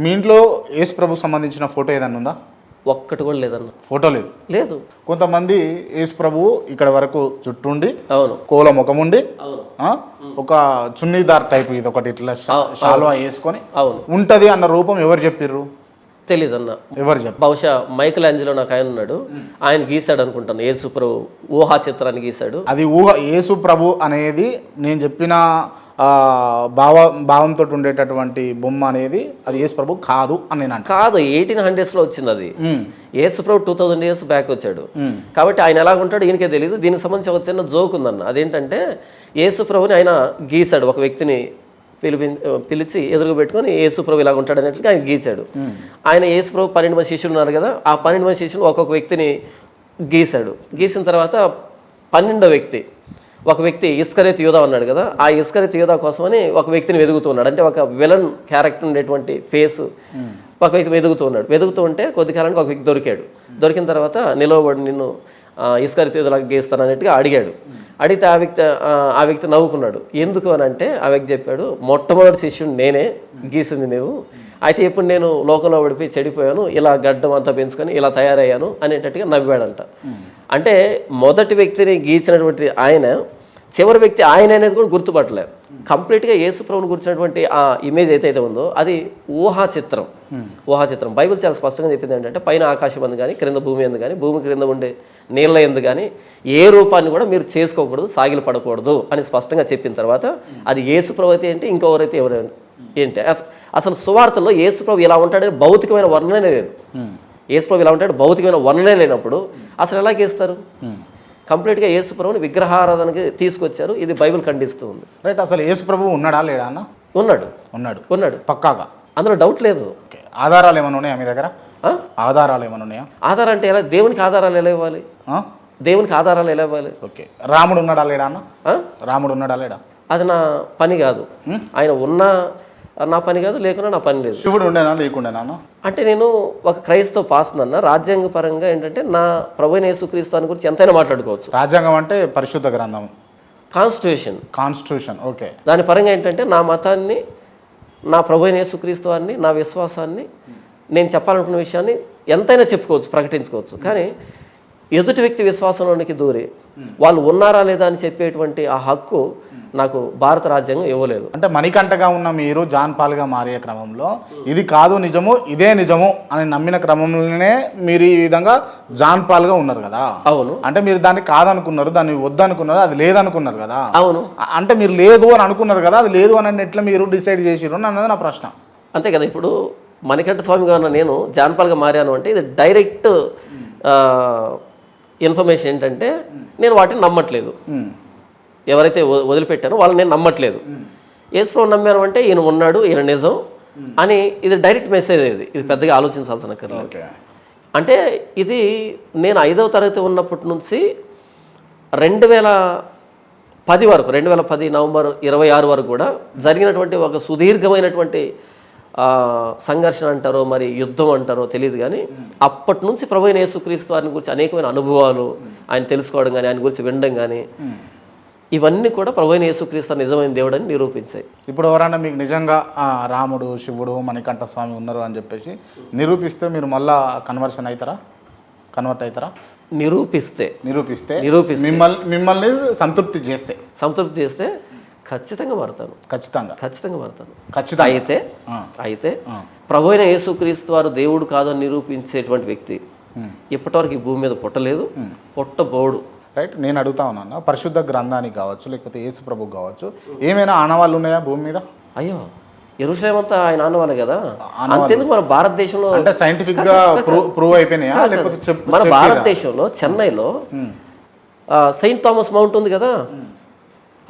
మీ ఇంట్లో యేసు ప్రభుకు సంబంధించిన ఫోటో ఏదన్నా ఉందా? ఒక్కటి కూడా లేదన్న. ఫోటో లేదు. లేదు. కొంతమంది యేసు ప్రభువు ఇక్కడ వరకు చుట్టుండి, అవును, కోల ముఖం ఉండి, అవును, ఒక చున్నీదార్ టైప్ ఇది ఒకటి ఇట్లా షాల్వా వేసుకొని అవును ఉంటది అన్న రూపం ఎవరు చెప్పిర్రు? తెలీదన్న. ఎవరు చెప్పారు? బహుశా మైకల్ ఆంజలో నాకు ఆయన ఉన్నాడు, ఆయన గీశాడు అనుకుంటాను. యేసు ప్రభు ఊహా చిత్రాన్ని గీశాడు. అది యేసు ప్రభు అనేది నేను చెప్పిన భావంతో ఉండేటటువంటి బొమ్మ అనేది అది యేసు ప్రభు కాదు అని నేను అంటాను. కాదు, 1800s వచ్చింది అది. యేసు ప్రభు 2000 years బ్యాక్ వచ్చాడు. కాబట్టి ఆయన ఎలా ఉంటాడు ఈయనకే తెలియదు. దీనికి సంబంధించి ఒక చిన్న జోక్ ఉందన్న. అదేంటంటే యేసు ప్రభుని ఆయన గీశాడు, ఒక వ్యక్తిని పిలిచి ఎదురుగా పెట్టుకొని యేసు ప్రభు ఇలా ఉంటాడు అన్నట్లుగా ఆయన గీచాడు. ఆయన యేసు ప్రభు 12 మంది శిష్యులు ఉన్నారు కదా, ఆ 12 మంది శిష్యులు ఒక్కొక్క వ్యక్తిని గీశాడు. గీసిన తర్వాత 12వ వ్యక్తి, ఒక వ్యక్తి ఇస్కరియోతు యూదా ఉన్నాడు కదా, ఆ ఇస్కరియోతు యూదా కోసమని ఒక వ్యక్తిని వెతుకుతున్నాడు. అంటే ఒక విలన్ క్యారెక్టర్ ఉండేటువంటి ఫేస్ ఒక వ్యక్తి వెతుకుతూ ఉంటే కొద్ది కాలానికి ఒక వ్యక్తి దొరికాడు. దొరికిన తర్వాత నిలవబడి నిన్ను ఇస్కరియోతు యూదాలాగా గీస్తాను అన్నట్టుగా అడిగాడు. అడిగితే ఆ వ్యక్తి నవ్వుకున్నాడు. ఎందుకు అని అంటే ఆ వ్యక్తి చెప్పాడు, మొట్టమొదటి శిష్యుడు నేనే, గీసింది నువ్వు. అయితే ఇప్పుడు నేను లోకంలో పడిపోయి చెడిపోయాను, ఇలా గడ్డం అంతా పెంచుకొని ఇలా తయారయ్యాను అనేటట్టుగా నవ్వాడంట. అంటే మొదటి వ్యక్తిని గీచినటువంటి ఆయన చివరి వ్యక్తి ఆయన అనేది కూడా గుర్తుపట్టలేదు. కంప్లీట్గా యేసు ప్రభువుని గురించినటువంటి ఆ ఇమేజ్ ఏదైతే ఉందో అది ఊహా చిత్రం. బైబిల్ చాలా స్పష్టంగా చెప్పింది ఏంటంటే, పైన ఆకాశం అందు కానీ, క్రింద భూమి అందు కానీ, భూమి క్రింద ఉండే నీళ్ళ ఎందు కానీ ఏ రూపాన్ని కూడా మీరు చేసుకోకూడదు, సాగిలు పడకూడదు అని స్పష్టంగా చెప్పిన తర్వాత అది యేసు ప్రభు అయితే ఏంటి, ఇంకెవరైతే ఎవరైనా ఏంటి, అసలు సువార్తలో యేసు ప్రభు ఇలా ఉంటాడని భౌతికమైన వర్ణనే లేదు. యేసు ప్రభు ఇలా ఉంటాడు భౌతికమైన వర్ణనే లేనప్పుడు అసలు ఎలా గీస్తారు? కంప్లీట్గా యేసు ప్రభుని విగ్రహారాధనకి తీసుకొచ్చారు. ఇది బైబిల్ ఖండిస్తూ ఉంది. రైట్. అసలు యేసు ప్రభు ఉన్నాడా లేడా అన్న? ఉన్నాడు పక్కాగా, అందులో డౌట్ లేదు. ఆధారాలు ఏమైనా ఉన్నాయా మీ దగ్గర? ఆధారాలు ఏమైనా ఉన్నాయా? ఆధారం అంటే ఎలా? దేవునికి ఆధారాలు ఎలా ఇవ్వాలి? దేవునికి ఆధారాలు ఎలా ఇవ్వాలి? ఓకే. రాముడు ఉన్నాడా లేడా అన్న? రాముడు ఉన్నాడా లేడా? అది నా పని కాదు. ఆయన ఉన్నా నా పని కాదు, లేకున్నా నా పని లేదు. శివుడు ఉండేనా లేకుండేనా? అంటే నేను ఒక క్రైస్తవ పాస్టర్ అన్న. రాజ్యాంగ పరంగా ఏంటంటే నా ప్రభువైన యేసుక్రీస్తు గురించి ఎంతైనా మాట్లాడుకోవచ్చు. రాజ్యాంగం అంటే పరిశుద్ధ గ్రంథం, కాన్స్టిట్యూషన్. ఓకే. దాని పరంగా ఏంటంటే నా మతాన్ని, నా ప్రభువైన యేసుక్రీస్తు వారిని, నా విశ్వాసాన్ని, నేను చెప్పాలనుకున్న విషయాన్ని ఎంతైనా చెప్పుకోవచ్చు, ప్రకటించుకోవచ్చు. కానీ ఎదుటి వ్యక్తి విశ్వాసంలోనికి దూరి వాళ్ళు ఉన్నారా లేదా అని చెప్పేటువంటి ఆ హక్కు నాకు భారత రాజ్యాంగం ఇవ్వలేదు. అంటే మణికంఠగా ఉన్న మీరు జాన్ పాల్గా మారే క్రమంలో ఇది కాదు నిజము, ఇదే నిజము అని నమ్మిన క్రమంలోనే మీరు ఈ విధంగా జాన్ పాల్గా ఉన్నారు కదా. అవును. అంటే మీరు దాన్ని కాదనుకున్నారు, దాన్ని వద్దనుకున్నారు, అది లేదనుకున్నారు కదా. అవును. అంటే మీరు లేదు అని అనుకున్నారు కదా, అది లేదు అని ఎట్లా మీరు డిసైడ్ చేసిర్రు అన్నది నా ప్రశ్న. అంతే కదా. ఇప్పుడు మణికంఠ స్వామిగా ఉన్న నేను జాన్ పాల్గా మారాను అంటే ఇది డైరెక్ట్ ఇన్ఫర్మేషన్. ఏంటంటే నేను వాటిని నమ్మట్లేదు. ఎవరైతే వదిలిపెట్టానో వాళ్ళని నేను నమ్మట్లేదు. యేసు ప్రభువుని నమ్మాను అంటే ఈయన ఉన్నాడు, ఈయన నిజం అని ఇది డైరెక్ట్ మెసేజ్. ఇది పెద్దగా ఆలోచించాల్సిన కర్లేదు. అంటే ఇది నేను 5వ తరగతి ఉన్నప్పటి నుంచి 2010 వరకు, 2010 నవంబర్ 26 వరకు కూడా జరిగినటువంటి ఒక సుదీర్ఘమైనటువంటి సంఘర్షణ అంటారో మరి యుద్ధం అంటారో తెలియదు, కానీ అప్పటి నుంచి ప్రభువైన యేసుక్రీస్తు వారిని గురించి అనేకమైన అనుభవాలు, ఆయన తెలుసుకోవడం కానీ, ఆయన గురించి వినడం కానీ, ఇవన్నీ కూడా ప్రభువైన యేసుక్రీస్తు నిజమైన దేవుడు అని నిరూపించాయి. ఇప్పుడు ఎవరైనా మీకు నిజంగా రాముడు, శివుడు, మణికంఠ స్వామి ఉన్నారు అని చెప్పేసి నిరూపిస్తే మీరు మళ్ళా కన్వర్ట్ అవుతారా? నిరూపిస్తే మిమ్మల్ని సంతృప్తి చేస్తే ఖచ్చితంగా మారుతాను. అయితే ప్రభువైన యేసుక్రీస్తు వారు దేవుడు కాదని నిరూపించేటువంటి వ్యక్తి ఇప్పటివరకు ఈ భూమి మీద పుట్టలేదు, పుట్టబోడు. రైట్. నేను అడుగుతా ఉన్నాను, పరిశుద్ధ గ్రంథానికి కావచ్చు, లేకపోతే యేసు ప్రభుకు కావచ్చు, ఏమైనా ఆనవాళ్ళు ఉన్నాయా భూమి మీద? అయ్యో, యెరూషలేం అంతా ఆయన ఆనవాళ్ళే కదా. అంతేందుకు మన భారతదేశంలో అంటే సైంటిఫిక్ గా ప్రూవ్ అయిపోయినాయా? లేకపోతే మన భారతదేశంలో చెన్నైలో సెయింట్ థామస్ మౌంట్ ఉంది కదా.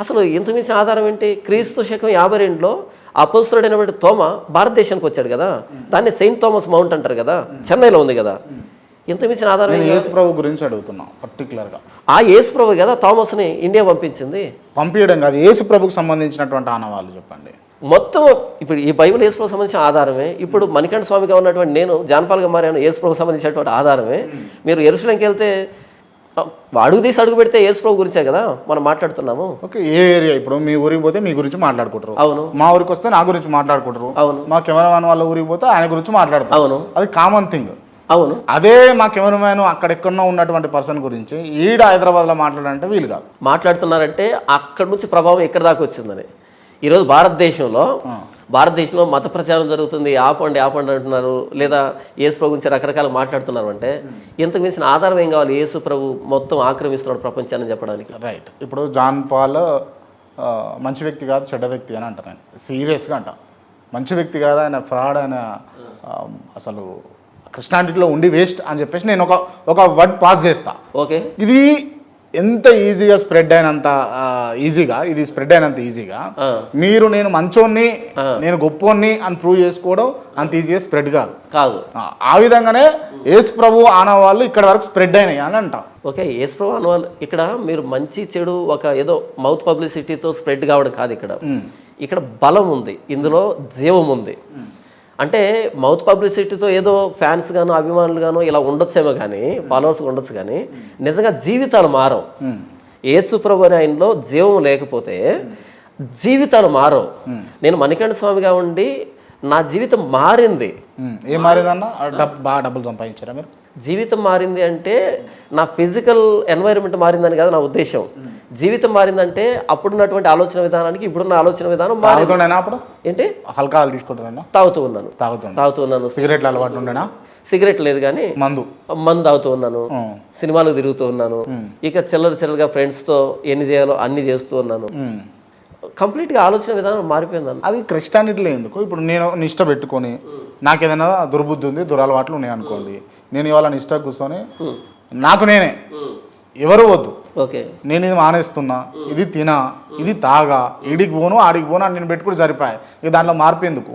అసలు ఇంత మించిన ఆధారం ఏంటి? క్రీస్తు శకం 52లో అపోస్తలుడైనటువంటి తోమ భారతదేశానికి వచ్చాడు కదా, దాన్ని సెయింట్ థామస్ మౌంట్ అంటారు కదా, చెన్నైలో ఉంది కదా. ఇంత మించిన ఆధారం యేసు ప్రభు గురించి అడుగుతున్నాం పర్టికులర్గా. ఆ యేసు ప్రభు కదా థామస్ని ఇండియా పంపించడం కాదు, యేసు ప్రభుకు సంబంధించినటువంటి ఆనవాళ్ళు చెప్పండి. మొత్తం ఇప్పుడు ఈ బైబిల్ యేసు ప్రభుకు సంబంధించిన ఆధారమే. ఇప్పుడు మణికంఠ స్వామిగా ఉన్నటువంటి నేను జాన్ పాల్గా మారాను, యేసు ప్రభుకు సంబంధించినటువంటి ఆధారమే. మీరు యెరూషలేంకి వెళ్తే అడుగు తీసి అడుగు పెడితే యేసు ప్రభు గురించే కదా మనం మాట్లాడుతున్నాము. ఓకే, ఏ ఏరియా ఇప్పుడు మీ ఊరికి పోతే మీ గురించి మాట్లాడుకుంటారు, అవును. మా ఊరికి వస్తే నా గురించి మాట్లాడుకుంటారు, అవును. మా కెమెరామ్యాన్ వాళ్ళ ఊరికి పోతే ఆయన గురించి మాట్లాడతారు, అవును. అది కామన్ థింగ్. అవును. అదే మా కెమెరామ్యాన్ అక్కడెక్కడో ఉన్నటువంటి పర్సన్ గురించి ఈడ హైదరాబాద్లో మాట్లాడాలంటే వీలు కాదు. మాట్లాడుతున్నారంటే అక్కడి నుంచి ప్రభావం ఎక్కడి దాకా వచ్చిందని. ఈరోజు భారతదేశంలో మత ప్రచారం జరుగుతుంది, ఆపండి అంటున్నారు, లేదా యేసు ప్రభు గురించి రకరకాల మాట్లాడుతున్నారు. అంటే ఇంతకు మించిన ఆధారం ఏం కావాలి? యేసు ప్రభు మొత్తం ఆక్రమిస్తున్నాడు ప్రపంచాన్ని చెప్పడానికి. రైట్. ఇప్పుడు జాన్ పాల్ మంచి వ్యక్తి కాదు, చెడ్డ వ్యక్తి అని అంటాను. నేను సీరియస్గా అంట, మంచి వ్యక్తి కాదు, ఆయన ఫ్రాడ్, ఆయన అసలు క్రిస్టియానిటీలో ఉండి వేస్ట్ అని చెప్పేసి నేను ఒక వర్డ్ పాస్ చేస్తా. ఓకే, ఇది ఎంత ఈజీగా స్ప్రెడ్ అయినంత ఈజీగా మీరు నేను మంచోన్ని నేను గొప్పోన్ని అని ప్రూవ్ చేసుకోవడం అంత ఈజీగా స్ప్రెడ్ కాదు. ఆ విధంగానే యేసు ప్రభు ఆనవాళ్ళు ఇక్కడ వరకు స్ప్రెడ్ అయినాయి అని అంట. ఓకే, యేసు ప్రభు ఆనవాళ్ళు ఇక్కడ మీరు మంచి చెడు ఒక ఏదో మౌత్ పబ్లిసిటీతో స్ప్రెడ్ కావడం కాదు. ఇక్కడ బలం ఉంది, ఇందులో జీవం ఉంది. అంటే మౌత్ పబ్లిసిటీతో ఏదో ఫ్యాన్స్ గాను అభిమానులు గాను ఇలా ఉండొచ్చేమో కానీ, ఫాలోవర్స్ ఉండొచ్చు కానీ, నిజంగా జీవితాలు మారవు. యేసు ప్రభు అనే ఆయనలో జీవం లేకపోతే జీవితాలు మారవు. నేను మణికంఠ స్వామిగా ఉండి నా జీవితం మారింది. ఏం మారిందన్న? బాగా డబ్బులు సంపాదించారా మీరు? జీవితం మారింది అంటే నా ఫిజికల్ ఎన్వైరన్మెంట్ మారిందని కాదు నా ఉద్దేశం. జీవితం మారిందంటే అప్పుడున్నటువంటి ఆలోచన విధానానికి ఇప్పుడున్న ఆలోచన విధానం మారింది. అప్పుడు ఏంటి ఆల్కహాల్ తీసుకుంటున్నా? తాగుతూ ఉన్నాను. సిగరెట్లు అలవాటు ఉండేనా? సిగరెట్ లేదు కానీ మందు తాగుతూ ఉన్నాను, సినిమాలకు తిరుగుతూ ఉన్నాను, ఇక చిల్లరగా ఫ్రెండ్స్తో ఎన్ని చేయాలో అన్ని చేస్తూ ఉన్నాను. కంప్లీట్గా ఆలోచన విధానం మారిపోయింది. అది క్రిస్టియానిటీలో ఎందుకు? ఇప్పుడు నేను నిష్ట పెట్టుకొని నాకు ఏదైనా దుర్బుద్ధి ఉంది, దురలవాట్లు ఉన్నాయి అనుకోండి, నేను ఇవాళ నిష్ట కూర్చొని నాకు నేనే ఎవరు వద్దు, ఓకే నేను ఇది మానేస్తున్నా, ఇది తినా, ఇది తాగా, ఈడికి పోను ఆడికి పోను అని నేను పెట్టుకుని సరిపోయాయి. ఇక దాంట్లో మార్పు ఎందుకు?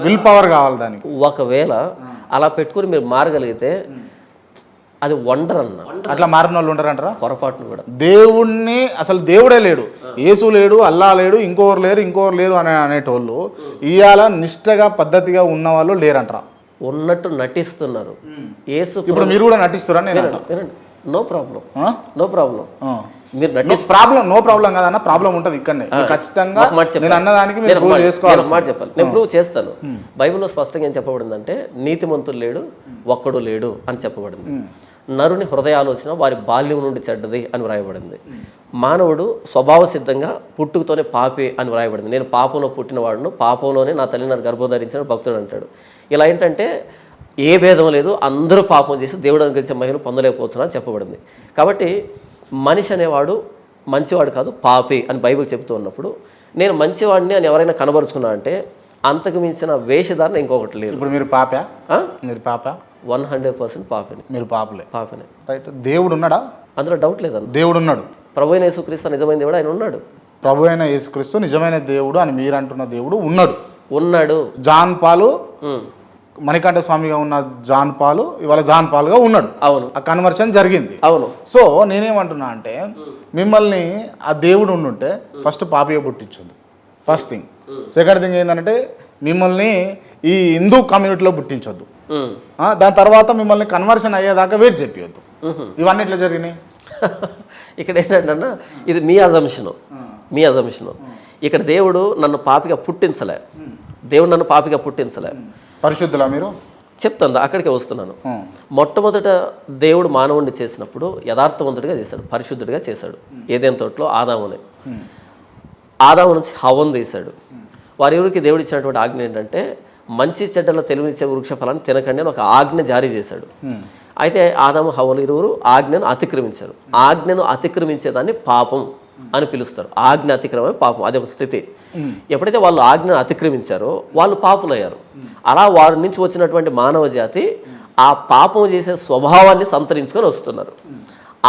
విల్ పవర్ కావాలి దానికి. ఒకవేళ అలా పెట్టుకుని మీరు మారగలిగితే అది వండర్ అన్న. అట్లా మారిన వాళ్ళు ఉండరంటారా? పొరపాటును కూడా దేవుణ్ణి అసలు దేవుడే లేడు, యేసు లేడు, అల్లా లేడు, ఇంకోరు లేరు అని అనేటోళ్ళు ఇవాళ నిష్టగా పద్ధతిగా ఉన్న వాళ్ళు లేరంటారా? ఉన్నట్టు నటిస్తున్నారు. యేసు ఇప్పుడు మీరు కూడా నటిస్తురా? నేను నో ప్రాబ్లం మీరు నో ప్రాబ్లం కాదన్న, ప్రాబ్లం ఉంటుంది ఇక్కడనే. ఖచ్చితంగా నేను అన్నదానికి మాట చెప్పాలి, నేను ప్రూవ్ చేస్తాను. బైబిల్లో స్పష్టంగా ఏం చెప్పబడిందంటే నీతిమంతుడు లేడు, ఒక్కడు లేడు అని చెప్పబడింది. నరుని హృదయాలోచన వారి బాల్యం నుండి చెడ్డది అని వ్రాయబడింది. మానవుడు స్వభావ సిద్ధంగా పుట్టుకతోనే పాపి అని వ్రాయబడింది. నేను పాపంలో పుట్టినవాడును, పాపంలోనే నా తల్లి నన్ను గర్భధరించిన భక్తుడు అంటాడు. ఇలా ఏంటంటే ఏ భేదం లేదు, అందరూ పాపం చేసి దేవుడు అనుగ్రహించే మహిళను పొందలేకపోతున్నా అని చెప్పబడింది. కాబట్టి మనిషి అనేవాడు మంచివాడు కాదు, పాపి అని బైబిల్ చెబుతూ ఉన్నప్పుడు నేను మంచివాడిని అని ఎవరైనా కనబరుచుకున్నా అంటే అంతకు మించిన వేషధారణ ఇంకొకటి లేదు. ఇప్పుడు మీరు పాప 100% పాపని. మీరు పాపలే? పాపనే. రైట్. దేవుడు ఉన్నాడా? అందులో డౌట్ లేదన్న. దేవుడు ఉన్నాడు. ప్రభు అయిన యేసుక్రీస్తు నిజమైన దేవుడు, ఆయన ఉన్నాడు. ప్రభు అయిన యేసుక్రీస్తు నిజమైన దేవుడు అని మీరు అంటున్న దేవుడు ఉన్నాడు. జాన్ పాలు మణికంఠ స్వామిగా ఉన్న జాన్ పాలు ఇవాళ జాన్ పాలుగా ఉన్నాడు. అవును, ఆ కన్వర్షన్ జరిగింది. అవును. సో నేనేమంటున్నా అంటే మిమ్మల్ని ఆ దేవుడు ఉండుంటే ఫస్ట్ పాపిగా పుట్టించొద్దు, ఫస్ట్ థింగ్. సెకండ్ థింగ్ ఏంటంటే మిమ్మల్ని ఈ హిందూ కమ్యూనిటీలో పుట్టించొద్దు. దాని తర్వాత మిమ్మల్ని కన్వర్షన్ అయ్యేదాకా వెయిట్ చెప్పొద్దు. ఇవన్నీ ఎట్లా జరిగినాయి? ఇక్కడ ఏంటంటే ఇది మీ అజంప్షన్. ఇక్కడ దేవుడు నన్ను పాపిగా పుట్టించలే. పరిశుద్ధులా మీరు? చెప్తాను, అక్కడికే వస్తున్నాను. మొట్టమొదట దేవుడు మానవుడిని చేసినప్పుడు యథార్థవంతుడిగా చేశాడు, పరిశుద్ధుడిగా చేశాడు. ఏదైనా తోటలో ఆదాము నుంచి హవ్వను తీశాడు. వారివరికి దేవుడు ఇచ్చినటువంటి ఆజ్ఞ ఏంటంటే మంచి చెడ్డలో తెలివినిచ్చే వృక్ష ఫలాన్ని తినకండి అని ఒక ఆజ్ఞ జారీ చేశాడు. అయితే ఆదాము హవ్వలు ఇరువురు ఆజ్ఞను అతిక్రమించారు. ఆజ్ఞను అతిక్రమించేదాన్ని పాపం అని పిలుస్తారు. ఆజ్ఞ అతిక్రమే పాపం, అది ఒక స్థితి. ఎప్పుడైతే వాళ్ళు ఆజ్ఞను అతిక్రమించారో వాళ్ళు పాపులయ్యారు. అలా వారి నుంచి వచ్చినటువంటి మానవ జాతి ఆ పాపం చేసే స్వభావాన్ని సంతరించుకొని వస్తున్నారు.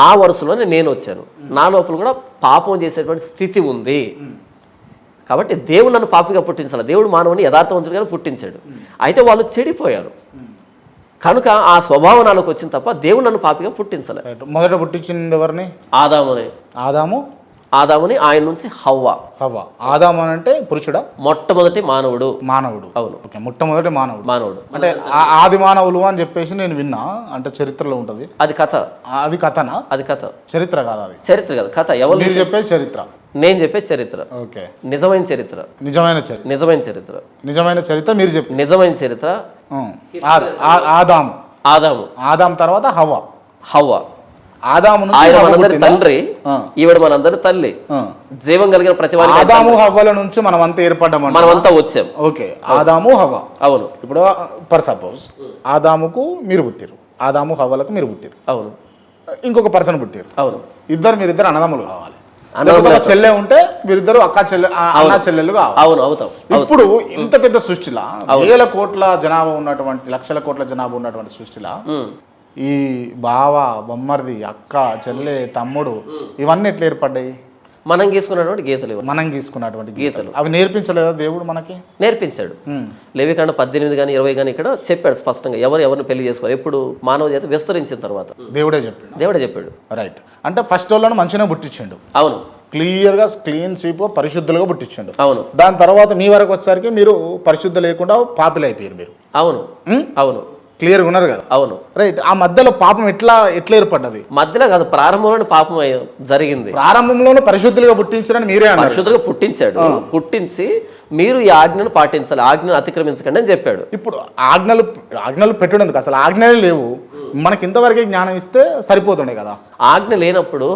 ఆ వరుసలోనే నేను వచ్చాను. నా లోపల కూడా పాపం చేసేటువంటి స్థితి ఉంది. కాబట్టి దేవుడు నన్ను పాపిగా పుట్టించాలి. దేవుడు మానవుని యథార్థవంతుడిగానే పుట్టించాడు. అయితే వాళ్ళు చెడిపోయారు కనుక ఆ స్వభావం నాలోకి వచ్చింది తప్ప దేవుడు నన్ను పాపిగా పుట్టించలే. మొదట పుట్టించింది ఎవరిని? ఆదామునే. ఆదాముని, ఆయన నుంచి హవ్వ. హవ్వ. ఆదాము అని అంటే పురుషుడా? మొట్టమొదటి మానవుడు. మానవుడు. అవును. ఓకే, మొట్టమొదటి మానవుడు. అంటే ఆది మానవులు అని చెప్పేసి నేను విన్నా, అంటే చరిత్రలో ఉంటది. అది కథ. అది కథనా? అది కథ, చరిత్ర కాదు. అది చరిత్ర కాదు, కథ. ఎవరు మీరు చెప్పేది చరిత్ర, నేను చెప్పే చరిత్ర. ఓకే, నిజమైన చరిత్ర. నిజమైన చరిత్ర. నిజమైన చరిత్ర. నిజమైన చరిత్ర మీరు చెప్పి. నిజమైన చరిత్ర. ఆదాము. ఆదాము తర్వాత హవ్వ. హవ్వ. ఆదాము ఆయన మనందరి తండ్రి, ఈవిడ మనందరి తల్లి. జీవం కలిగిన ప్రతి వారికి ఆదాము హవ్వల నుంచి మనమంతా ఏర్పడ్డాము, మనమంతా వచ్చాం. ఓకే, ఆదాము హవ్వ. అవును. ఇప్పుడు ఫర్ సపోజ్ ఆదాముకు మీరు పుట్టిరు, ఆదాము హవ్వలకు మీరు పుట్టిరు. అవును. ఇంకొక పర్సన్ పుట్టిరు. అవును. మీరిద్దరు అన్నదమ్ములు కావాలి. చెల్లె ఉంటే మీరిద్దరు అన్న చెల్లెలు కావాలి. అవును, అవుతాం. ఇప్పుడు ఇంత పెద్ద సృష్టిలా, వేల కోట్ల జనాభా ఉన్నటువంటి, లక్షల కోట్ల జనాభా ఉన్నటువంటి సృష్టిలా ఈ బావ, బొమ్మర్ది, అక్క, చెల్లె, తమ్ముడు ఇవన్నీ ఎట్లా ఏర్పడ్డాయి? మనం గీసుకున్నటువంటి గీతలు. మనం గీసుకున్నటువంటి గీతలు అవి నేర్పించలేదా దేవుడు మనకి? నేర్పించాడు. లేవికాండ 18 కానీ 20 కానీ ఇక్కడ చెప్పాడు స్పష్టంగా, ఎవరిని పెళ్లి చేసుకోవాలి, ఎప్పుడు మానవ జాతి విస్తరించిన తర్వాత దేవుడే చెప్పాడు. రైట్. అంటే ఫస్ట్ వాళ్ళను మంచిగా పుట్టించండు. అవును. క్లియర్ గా, క్లీన్ స్వీప్, పరిశుద్ధులుగా పుట్టించండు. అవును. దాని తర్వాత మీ వరకు వచ్చేసరికి మీరు పరిశుద్ధ లేకుండా పాపిలు అయిపోయారు మీరు. అవును. అవును. క్లియర్గా ఉన్నారు కదా? అవును. రైట్. ఆ మధ్యలో పాపం ఎట్లా ఏర్పడ్డది? మధ్యలో కాదు, ప్రారంభంలోనే పాపం జరిగింది. ప్రారంభంలోనే పరిశుద్ధులుగా పుట్టించారని మీరే అన్నారు. పరిశుద్ధులుగా పుట్టించాడు. పుట్టించి మీరు ఈ ఆజ్ఞను పాటించాలి, ఆజ్ఞను అతిక్రమించకండి అని చెప్పాడు. ఇప్పుడు ఆజ్ఞలు పెట్టడం అసలు ఆజ్ఞలే లేవు. మనకి ఇంతవరకే జ్ఞానం ఇస్తే సరిపోతుండే కదా. ఆజ్ఞ లేనప్పుడు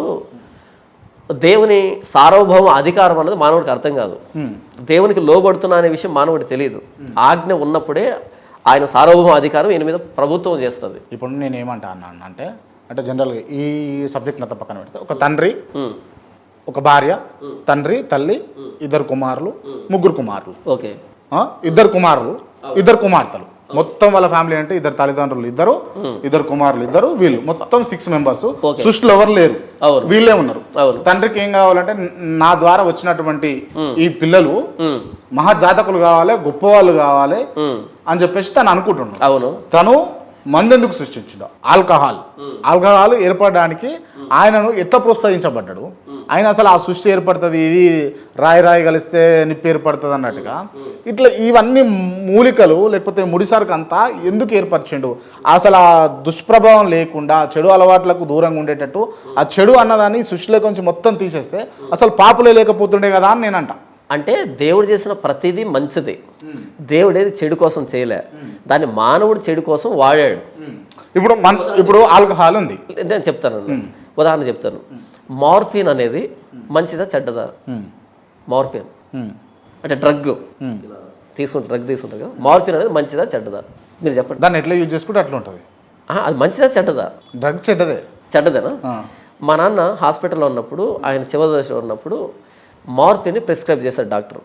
దేవుని సార్వభౌమ అధికారం అన్నది మానవుడికి అర్థం కాదు. దేవునికి లోబడుతున్నా అనే విషయం మానవుడికి తెలియదు. ఆజ్ఞ ఉన్నప్పుడే ఆయన సార్వభౌమ అధికారం ఈయన మీద ప్రభుత్వం చేస్తుంది. ఇప్పుడు నేను ఏమంటా అన్నాను అంటే జనరల్గా ఈ సబ్జెక్ట్ అంతా పక్కన పెడితే, ఒక తండ్రి, ఒక భార్య, తండ్రి, తల్లి, 2 కుమారులు, 3 కుమారులు. ఓకే. 2 కుమారులు, 2 కుమార్తెలు, మొత్తం వాళ్ళ ఫ్యామిలీ అంటే 2 తల్లిదండ్రులు, 2 కుమారులు, 2 వీళ్ళు, మొత్తం 6 మెంబర్స్. సృష్టిలో ఎవరు లేరు, వీళ్ళే ఉన్నారు. తండ్రికి ఏం కావాలంటే, నా ద్వారా వచ్చినటువంటి ఈ పిల్లలు మహాజాతకులు కావాలి, గొప్పవాళ్ళు కావాలి అని చెప్పేసి తను అనుకుంటున్నాడు. అవును. తను మందెందుకు సృష్టించాడు? ఆల్కహాల్ ఏర్పడడానికి ఆయనను ఎట్లా ప్రోత్సహించబడ్డాడు? ఆయన అసలు ఆ సృష్టి ఏర్పడుతుంది, ఇది రాయి కలిస్తే నిప్పు ఏర్పడుతుంది అన్నట్టుగా ఇట్లా ఇవన్నీ మూలికలు లేకపోతే ముడిసరుకు అంతా ఎందుకు ఏర్పరిచిండు? అసలు ఆ దుష్ప్రభావం లేకుండా, చెడు అలవాట్లకు దూరంగా ఉండేటట్టు ఆ చెడు అన్నదాన్ని సృష్టిలో కొంచెం మొత్తం తీసేస్తే అసలు పాపులే లేకపోతుండే కదా అని నేనంట. అంటే దేవుడు చేసిన ప్రతిదీ మంచిది. దేవుడేది చెడు కోసం చేయలే, దాన్ని మానవుడు చెడు కోసం వాడాడు. ఇప్పుడు ఆల్కహాల్ ఉంది, నేను చెప్తాను, ఉదాహరణ చెప్తాను. మార్ఫిన్ అనేది మంచిదా చెడ్డదా? మార్ఫిన్ అంటే డ్రగ్ తీసుకుంటారు కదా, మార్ఫిన్ అనేది మంచిదా చెడ్డదా? మీరు చెప్పండి. దాన్ని ఎట్లా యూజ్ చేసుకుంటే అట్లా ఉంటుంది. అది మంచిదా చెడ్డదా? డ్రగ్ చెడ్డదేనా? మా నాన్న హాస్పిటల్లో ఉన్నప్పుడు, ఆయన చివరి దశలో ఉన్నప్పుడు మార్ఫిన్ని ప్రిస్క్రైబ్ చేశాడు డాక్టర్.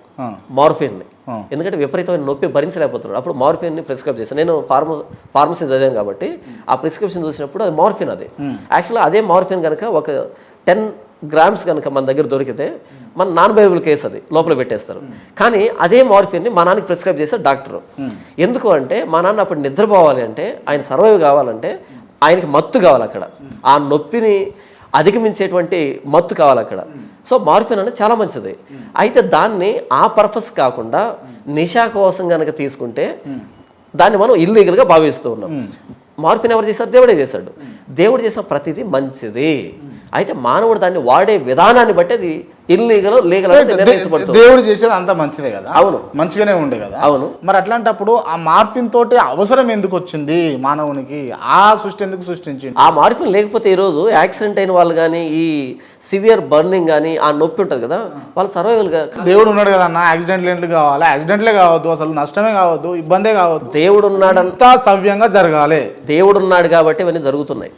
మార్ఫిన్ని ఎందుకంటే విపరీతమైన నొప్పి భరించలేకపోతున్నాడు. అప్పుడు మార్ఫిన్ని ప్రిస్క్రైబ్ చేశాను. నేను ఫార్మసీ చదివాను కాబట్టి ఆ ప్రిస్క్రిప్షన్ చూసినప్పుడు అది మార్ఫిన్. అది యాక్చువల్గా అదే మార్ఫిన్ కనుక ఒక 10 గ్రామ్స్ కనుక మన దగ్గర దొరికితే మన నాన్ బైబుల్ కేసు అది లోపల పెట్టేస్తారు. కానీ అదే మార్ఫిన్ని మా నాన్నకి ప్రిస్క్రైబ్ చేశారు డాక్టర్. ఎందుకు అంటే మా నాన్న అప్పుడు నిద్రపోవాలి అంటే, ఆయన సర్వైవ్ కావాలంటే ఆయనకి మత్తు కావాలి, అక్కడ ఆ నొప్పిని అధిగమించేటువంటి మత్తు కావాలి అక్కడ. సో మార్ఫిన్ అనేది చాలా మంచిది. అయితే దాన్ని ఆ పర్పస్ కాకుండా నిశా కోసం కనుక తీసుకుంటే దాన్ని మనం ఇల్లీగల్గా భావిస్తూ ఉన్నాం. మార్ఫిన్ ఎవరు చేశారు? దేవుడే చేశాడు. దేవుడు చేసిన ప్రతిదీ మంచిది. అయితే మానవుడు దాన్ని వాడే విధానాన్ని బట్టి అది ఇల్లీగల్ లీగల్ దేవుడు చేసేది అంత మంచిదే కదా. అవును, మంచిగానే ఉండే కదా. అవును. మరి అట్లాంటప్పుడు ఆ మార్ఫిన్ తోటి అవసరం ఎందుకు వచ్చింది మానవునికి? ఆ సృష్టి ఎందుకు సృష్టించింది? ఆ మార్ఫిన్ లేకపోతే ఈరోజు యాక్సిడెంట్ అయిన వాళ్ళు కానీ, ఈ సివియర్ బర్నింగ్ కానీ, ఆ నొప్పి ఉంటుంది కదా, వాళ్ళు సర్వైవల్గా. దేవుడు ఉన్నాడు కదా అన్న, యాక్సిడెంట్లు కావాలి, యాక్సిడెంట్లే కావద్దు, అసలు నష్టమే కావద్దు, ఇబ్బందే కావద్దు. దేవుడు ఉన్నాడంతా సవ్యంగా జరగాలి. దేవుడు ఉన్నాడు కాబట్టి ఇవన్నీ జరుగుతున్నాయి.